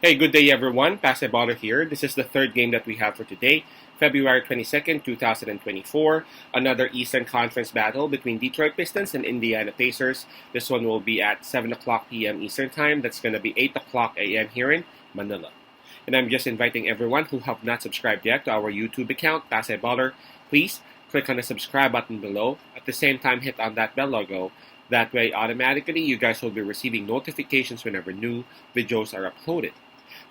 Hey, good day everyone. Baller here. This is the third game that we have for today, February 22nd, 2024. Another Eastern Conference battle between Detroit Pistons and Indiana Pacers. This one will be at 7 o'clock p.m. Eastern Time. That's going to be 8 o'clock a.m. here in Manila. And I'm just inviting everyone who have not subscribed yet to our YouTube account, Baller. Please click on the subscribe button below. At the same time, hit on that bell logo. That way, automatically, you guys will be receiving notifications whenever new videos are uploaded.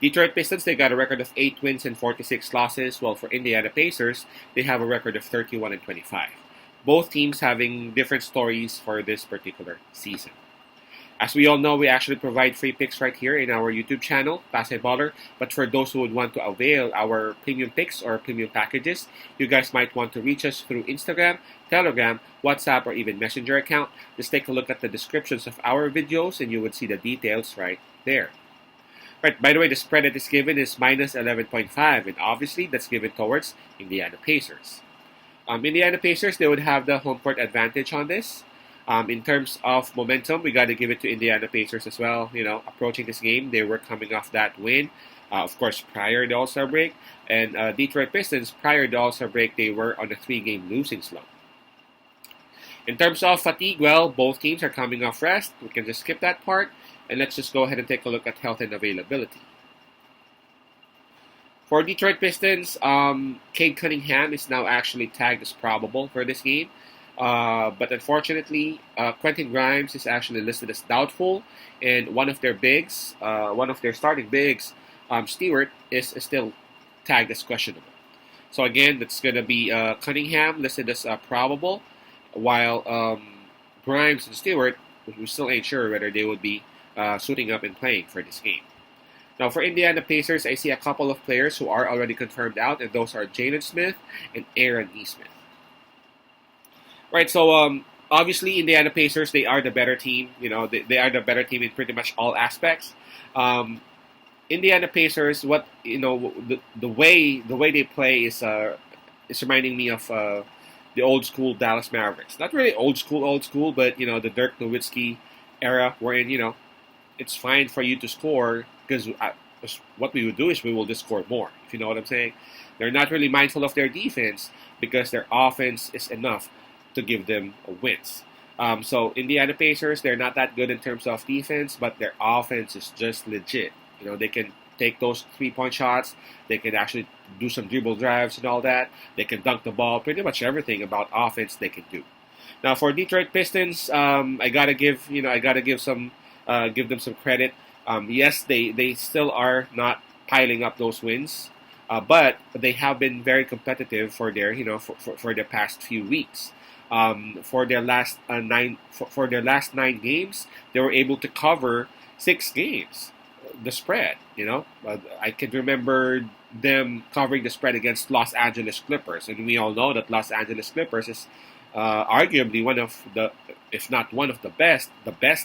Detroit Pistons, they got a record of 8 wins and 46 losses, while for Indiana Pacers, they have a record of 31 and 25. Both teams having different stories for this particular season. As we all know, we actually provide free picks right here in our YouTube channel, Baller. But for those who would want to avail our premium picks or premium packages, you guys might want to reach us through Instagram, Telegram, WhatsApp, or even Messenger account. Just take a look at the descriptions of our videos and you would see the details right there. Right, by the way, the spread that is given is minus 11.5, and obviously that's given towards Indiana Pacers. Indiana Pacers, they would have the home court advantage on this. In terms of momentum, we got to give it to Indiana Pacers as well. You know, approaching this game, they were coming off that win, of course, prior to the All-Star break. And Detroit Pistons, prior to the All-Star break, they were on a 3-game losing slump. In terms of fatigue, well, both teams are coming off rest. We can just skip that part. And let's just go ahead and take a look at health and availability. For Detroit Pistons, Cade Cunningham is now actually tagged as probable for this game. But unfortunately, Quentin Grimes is actually listed as doubtful. And one of their starting bigs, Stewart, is still tagged as questionable. So again, that's going to be Cunningham listed as probable, while Grimes and Stewart, we still ain't sure whether they would be suiting up and playing for this game. Now, for Indiana Pacers, I see a couple of players who are already confirmed out, and those are Jalen Smith and Aaron Nesmith. Right, so obviously, Indiana Pacers, they are the better team. You know, they are the better team in pretty much all aspects. Indiana Pacers, the way they play is reminding me of the old school Dallas Mavericks. Not really old school, but you know, the Dirk Nowitzki era, wherein it's fine for you to score because what we would do is we will just score more, if you know what I'm saying. They're not really mindful of their defense because their offense is enough to give them wins. So Indiana Pacers, they're not that good in terms of defense, but their offense is just legit. You know, they can take those 3-point shots. They can actually do some dribble drives and all that. They can dunk the ball. Pretty much everything about offense they can do. Now for Detroit Pistons, I gotta give them some credit. Yes, they still are not piling up those wins, but they have been very competitive for their past few weeks. For their last 9 games, they were able to cover 6 games. The spread, I can remember them covering the spread against Los Angeles Clippers, and we all know that Los Angeles Clippers is arguably one of the, if not one of the best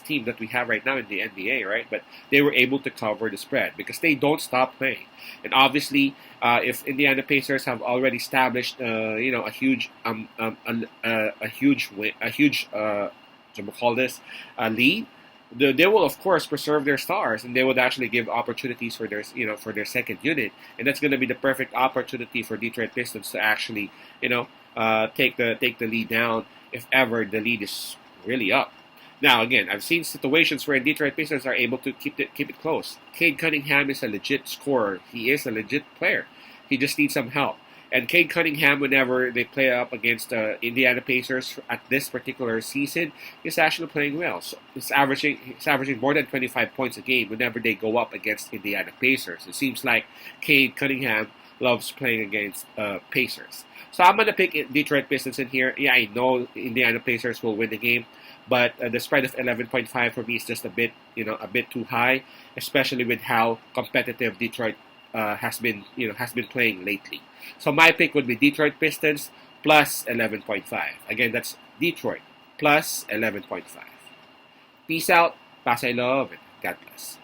team that we have right now in the NBA, right? But they were able to cover the spread because they don't stop playing. And obviously, if Indiana Pacers have already established, a huge lead, they will of course preserve their stars, and they would actually give opportunities for their second unit, and that's going to be the perfect opportunity for Detroit Pistons to actually, take the lead down if ever the lead is really up. Now, again, I've seen situations where Detroit Pistons are able to keep it close. Cade Cunningham is a legit scorer. He is a legit player. He just needs some help. And Cade Cunningham, whenever they play up against Indiana Pacers at this particular season, is actually playing well. So he's averaging more than 25 points a game whenever they go up against Indiana Pacers. It seems like Cade Cunningham loves playing against Pacers. So I'm going to pick Detroit Pistons in here. Yeah, I know Indiana Pacers will win the game, but the spread of 11.5 for me is just a bit too high, especially with how competitive Detroit has been playing lately. So my pick would be Detroit Pistons plus 11.5. Again, that's Detroit plus 11.5. Peace out, pass I love, and God bless.